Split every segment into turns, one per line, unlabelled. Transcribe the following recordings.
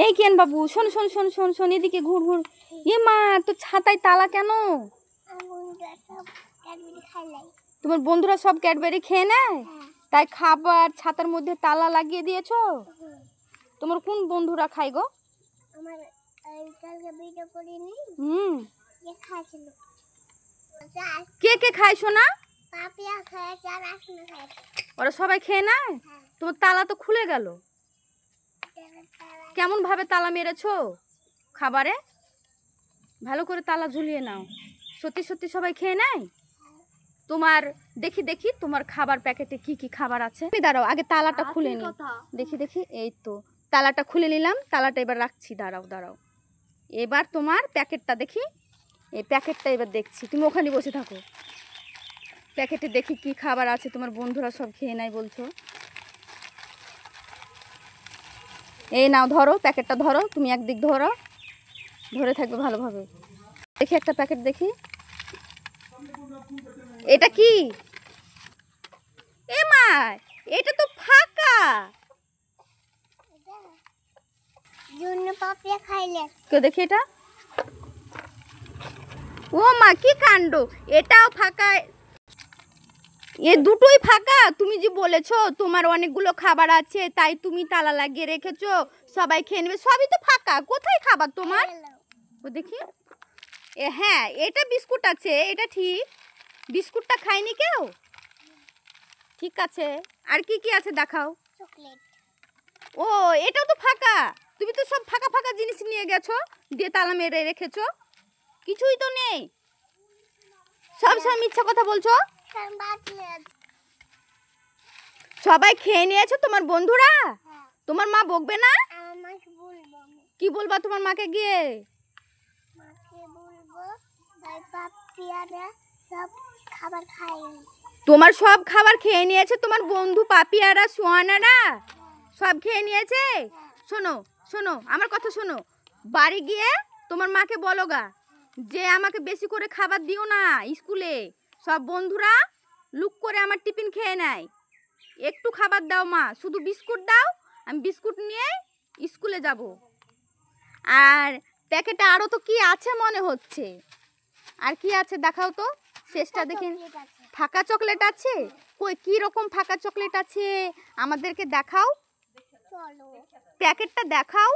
এই কেন বাবু, শোন শোন শোন শোন শোন, এদিকে ঘুর ঘুর। এ মা, তো ছাতায় তালা কেন? তোমার বন্ধুরা সব ক্যাডবেরি খেয়ে নেয়, তাই খাবার ছাতার মধ্যে তালা লাগিয়ে দিয়েছো? তোমার কোন বন্ধুরা খায় গো? কে কে খায় সোনা? ওরা সবাই খেয়ে নেয়? তোমার তালা তো খুলে গেল, কেমন ভাবে তালা মেরেছো খাবারে? ভালো করে তালা ঝুলিয়ে নাও। সত্যি সত্যি সবাই খেয়ে নেয়? তোমার দেখি দেখি তোমার খাবার প্যাকেটে কি কি খাবার আছে। দাঁড়াও, আগে তালাটা খুলে নি, দেখি দেখি। এই তো তালাটা খুলে নিলাম, তালাটা এবার রাখছি। দাঁড়াও দাঁড়াও, এবার তোমার প্যাকেটটা দেখি। এই প্যাকেটটা এবার দেখছি, তুমি ওখানে বসে থাকো। প্যাকেটে দেখি কি খাবার আছে তোমার বন্ধুরা সব খেয়ে নেয় বলছো। এই নাও, ধরো প্যাকেটটা, ধরো তুমি একদিক ধরো, ধরে থাকবে ভালোভাবে। দেখি একটা প্যাকেট দেখি, এটা কি? এ মা, এটা তো ফাঁকা। দেখি এটা। ও মা, কি কাণ্ড! এটাও ফাঁকা, এ দুটোই ফাঁকা। তুমি যে বলেছো তোমার অনেকগুলো খাবার আছে, তাই তুমি তালা লাগিয়ে রেখেছো, সবাই খেয়ে নেবে, সবই তো ফাঁকা। কোথায় খাবার তোমার? ও দেখি, হ্যাঁ এটা বিস্কুট আছে, এটা ঠিক। বিস্কুটটা খায়নি কেউ? ঠিক আছে, আর কি কি আছে দেখাও। ও, এটাও তো ফাঁকা। তুমি তো সব ফাঁকা ফাঁকা জিনিস নিয়ে গেছো, দিয়ে তালা মেরে রেখেছো, কিছুই তো নেই। সব সময় মিথ্যা কথা বলছো। সবাই খেয়ে নিয়েছো তোমার বন্ধুরা? তোমার মা বকবে না? কি বলবা তোমার মাকে গিয়ে? তোমার সব খাবার খেয়ে নিয়েছে তোমার বন্ধু পাপিয়ারা, সোয়ানারা সব খেয়ে নিয়েছে। শোনো শোনো, আমার কথা শোনো, বাড়ি গিয়ে তোমার মাকে বলো গা যে আমাকে বেশি করে খাবার দিও না। স্কুলে সব বন্ধুরা লুক করে আমার টিফিন খেয়ে নেয়, একটু খাবার দাও মা, শুধু বিস্কুট দাও, আমি বিস্কুট নিয়ে স্কুলে যাব। আর প্যাকেটে আরও তো কি আছে মনে হচ্ছে, আর কি আছে দেখাও তো, শেষটা দেখি। ফাঁকা চকলেট আছে? কই, কি রকম ফাঁকা চকলেট আছে আমাদেরকে দেখাও, প্যাকেটটা দেখাও,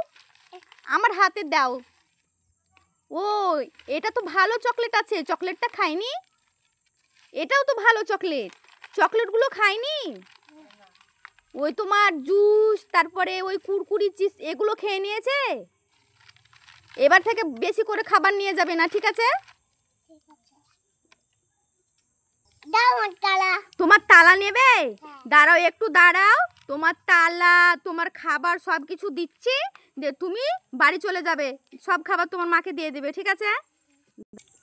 আমার হাতে দাও। ও, এটা তো ভালো চকলেট আছে, চকলেটটা খাইনি? এটাও তো ভালো চকলেট, চকলেটগুলো খাইনি? ওই তোমার জুস, তারপরে ওই কুরকুরি চিপস, এগুলো খেয়ে নিয়েছে। এবার থেকে বেশি করে খাবার নিয়ে যাবে না, ঠিক আছে? তোমার তালা নেবে? দাঁড়াও একটু দাঁড়াও, তোমার তালা তোমার খাবার সব কিছু দিচ্ছি, যে তুমি বাড়ি চলে যাবে, সব খাবার তোমার মাকে দিয়ে দেবে, ঠিক আছে?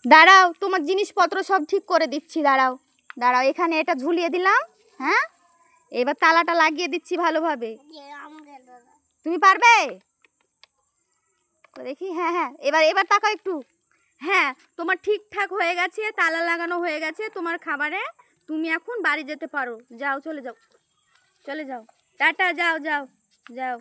দাঁড়াও, তোমার জিনিসপত্র সব ঠিক করে দিচ্ছি। দাঁড়াও দাঁড়াও, এখানে এটা ঝুলিয়ে দিলাম। হ্যাঁ, এবার তালাটা লাগিয়ে দিচ্ছি ভালোভাবে। তুমি পারবে? দেখি, হ্যাঁ হ্যাঁ, এবার এবার তাকাও একটু। হ্যাঁ, তোমার ঠিকঠাক হয়ে গেছে, তালা লাগানো হয়ে গেছে তোমার খাবারে। তুমি এখন বাড়ি যেতে পারো, যাও, চলে যাও, চলে যাও, টাটা, যাও যাও যাও।